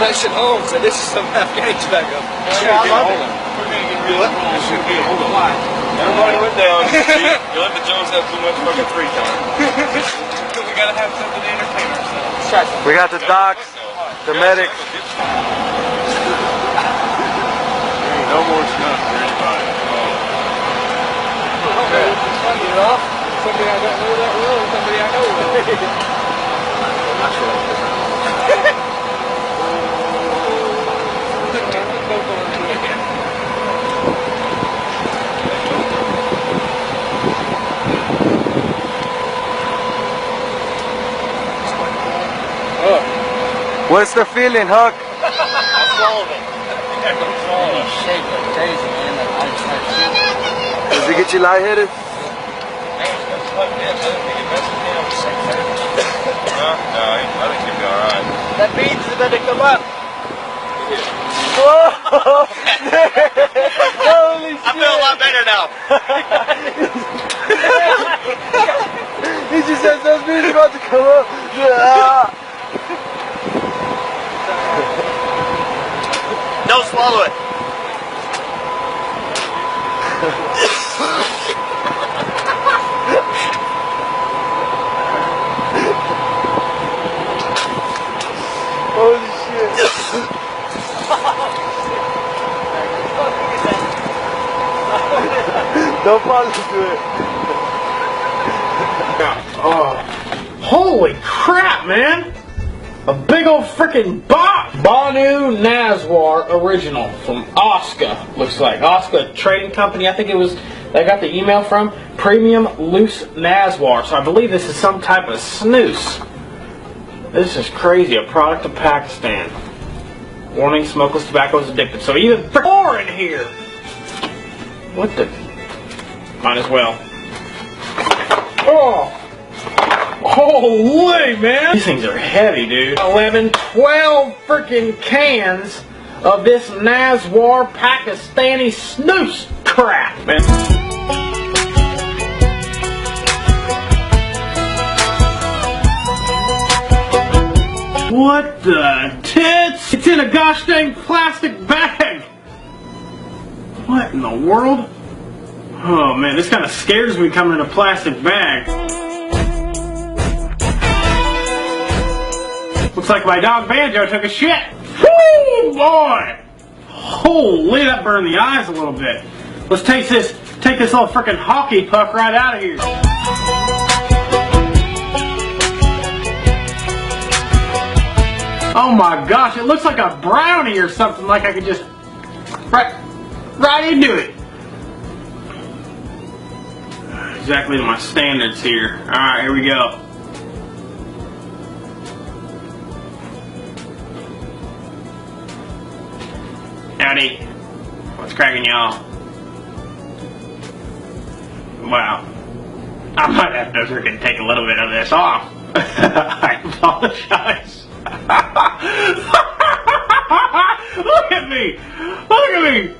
That shit home, so this is some Afghani tobacco. Everybody went down. You let the Jones have too much fucking free time. We gotta have something to entertain ourselves. We got the docs, the medics. No more stuff for anybody. It's funny, you know? Somebody I don't know that well, somebody I know well. What's the feeling, Huck? I swallowed it. Shake like crazy, man. Does it get you lightheaded? No, I think you'll be alright. That beans is about to come up. Whoa! Holy shit! I feel a lot better now. He just says those beans are about to come up. Don't swallow it. Holy shit. Don't fall into it. Oh, holy crap, man! A big old freaking box! Banu Naswar original from Oscar, looks like. Oscar Trading Company, I think it was, I got the email from. Premium Loose Naswar. So I believe this is some type of snus. This is crazy. A product of Pakistan. Warning, smokeless tobacco is addictive. So even more in here. What the? Might as well. Oh! Holy, man! These things are heavy, dude. 11, 12 freaking cans of this Naswar Pakistani snus crap, man. What the tits? It's in a gosh dang plastic bag! What in the world? Oh man, this kind of scares me coming in a plastic bag. Looks like my dog Banjo took a shit. Woo, boy! Holy, that burned the eyes a little bit. Let's take this little frickin' hockey puck right out of here. Oh my gosh, it looks like a brownie or something, like I could just right into it. Exactly to my standards here. Alright, here we go. Howdy. What's cracking, y'all? Wow. I might have to freaking take a little bit of this off. I apologize. Look at me! Look at me!